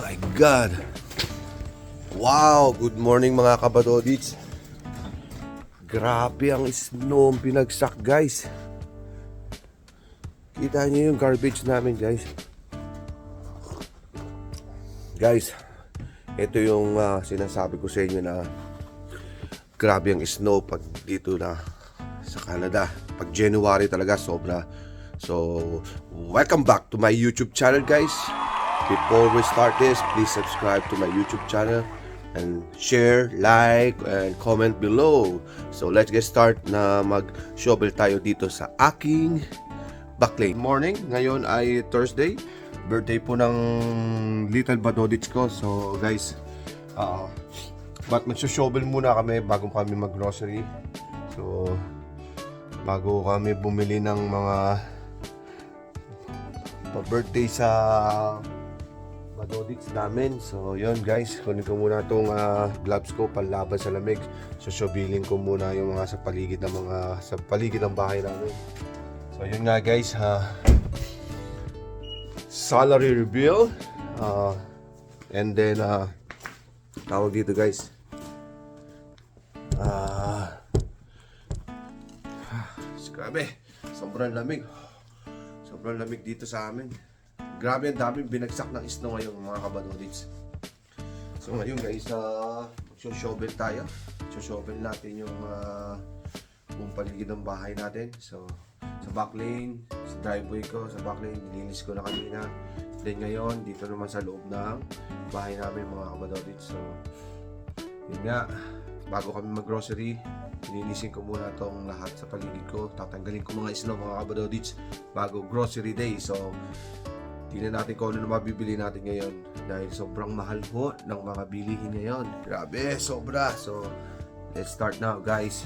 my God! Wow! Good morning mga kabadodits. Grabe ang snow pinagsak, guys. Kita niyo yung garbage namin, guys. Guys, ito yung sinasabi ko sa inyo na grabe ang snow pag dito na sa Canada. Pag January talaga sobra. So, welcome back to my YouTube channel, guys. Before we start this, please subscribe to my YouTube channel and share, like, and comment below. So, let's get start na mag-shovel tayo dito sa aking backlane. Morning, ngayon ay Thursday. Birthday po ng little badodits ko. So, guys, but magsushovel muna kami bago kami mag-grocery. So, bago kami bumili ng mga pa-birthday sa badodits namin. So yun guys, kunin ko muna itong gloves ko panlaban sa lamig. So shoveling ko muna yung mga sa paligid ng bahay namin. So yun nga guys, salary reveal, and then tawag dito guys, grabe, sobrang lamig dito sa amin. Grabe, ang daming binagsak ng snow ngayon mga kabadodits. So ngayon guys, shovel tayo. Shovel natin yung buong paligid ng bahay natin. So sa backlane, sa driveway ko, sa backlane, nilinis ko na kanina. Then ngayon, dito naman sa loob ng bahay namin mga kabadodits. So yun nga, bago kami mag-grocery, linisin ko muna itong lahat sa paligid ko. Tatanggalin ko mga snow mga kabadodits bago grocery day. So tingnan natin kung ano na mabibili natin ngayon dahil sobrang mahal po ng mga bilihin ngayon. Grabe, sobra. So let's start now guys.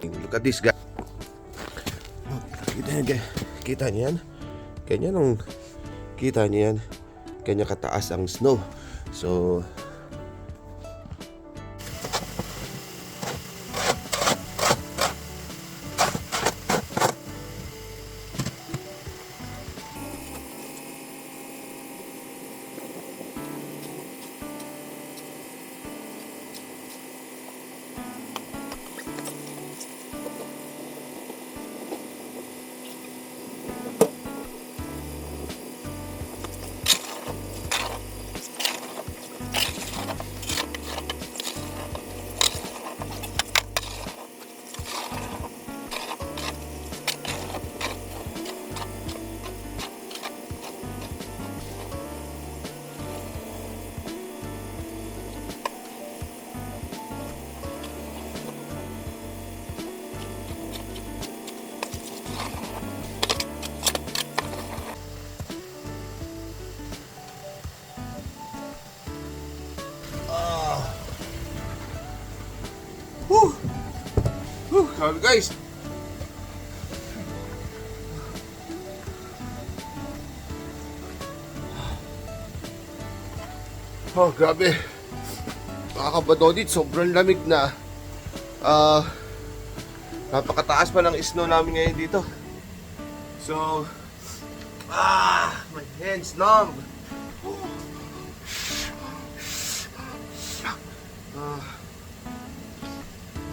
Look at this guy. Kita niyo yan? Ganyan ang kita niyo yan. Ganyan kataas ang snow. So sabi guys, Oh, grabe. Mga kabadodit, sobrang lamig na. Napakataas pa ng snow namin ngayon dito. So, my hands numb.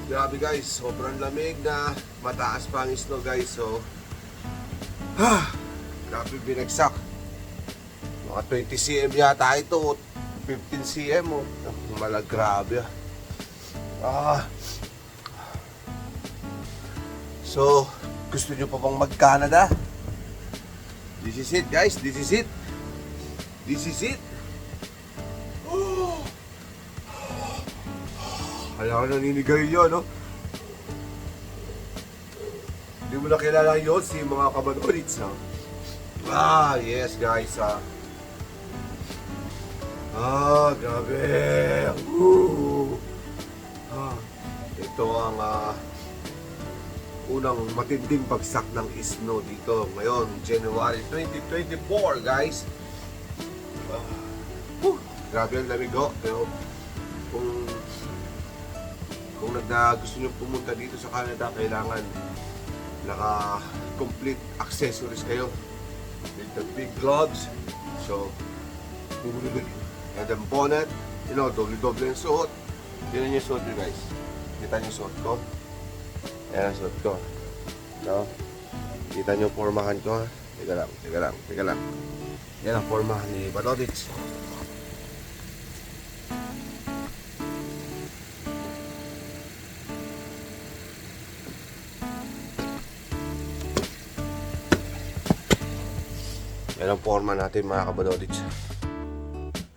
Grabe guys, sobrang lamig na mataas pa ang snow guys. So, grabe binagsak. Mga 20 cm yata ito, 15 cm oh. Malagrabe So, gusto nyo pa bang mag-Canada? This is it guys, this is it. This is it. Kaya ka naninigay yun, no? Hindi mo na kilala yun si mga kabadolits, no? Yes guys, grabe. Ito ang unang matinding bagsak ng snow dito ngayon, January 2024, guys. Grabe ang lamig ho. Pero kung gusto nyo pumunta dito sa Canada, kailangan naka-complete accessories kayo with the big gloves. So, and then bonnet, doble-doble yung suot. Yun yung suot nyo guys. Kita nyo yung suot ko? Ayan ang suot ko. No? Kita nyo yung formahan ko? Teka lang. Yan ang formahan ni Badodits. Yan ang forma natin mga kabadodits.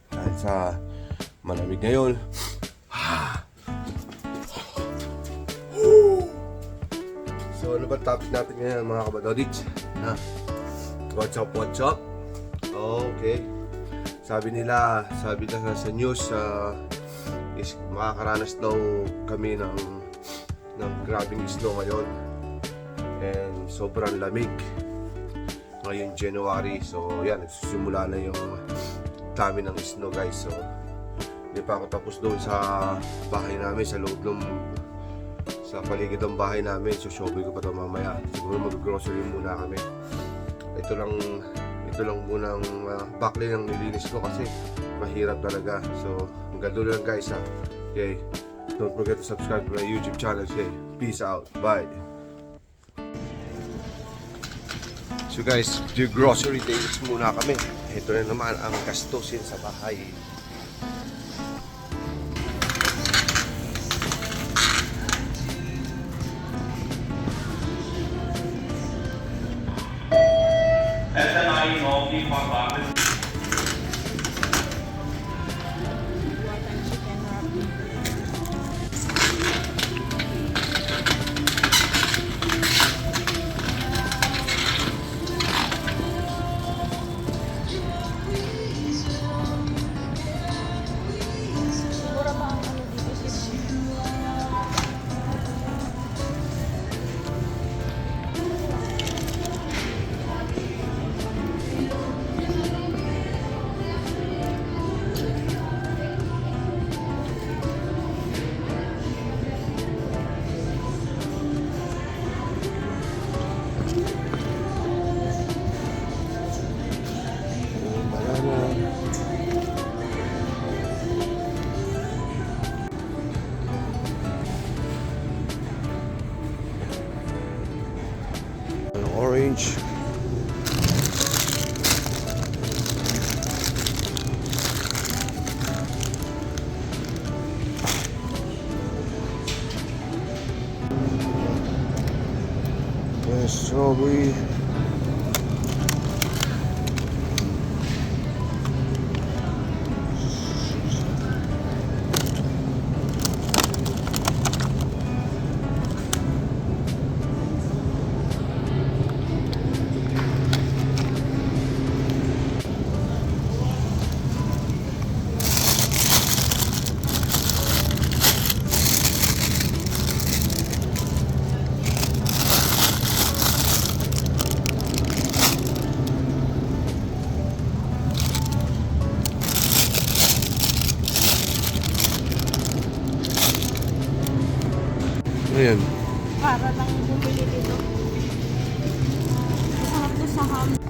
Dahil sa malamig ngayon. So ano ba topic natin ngayon mga kabadodits? What's up? Okay. Sabi nila sa news is makakaranas daw kami ng grabing snow ngayon. And sobrang lamig ngayong January. So yan, nagsisimula na yung dami ng snow guys. So hindi pa ako tapos doon sa bahay namin, sa loob ng sa paligid ng bahay namin. So shopping ko pa ito mamaya. Siguro mag-grocery muna kami. Ito lang muna ang backline ng nilinis ko kasi mahirap talaga. So hanggang doon lang guys ha. Okay, don't forget to subscribe to my YouTube channel. Okay, peace out, bye. So guys, the grocery days muna kami. Ito na naman ang gastusin sa bahay. Orange. Strawberry. Ayan. Para lang bumili dito. Masarap to sa ham.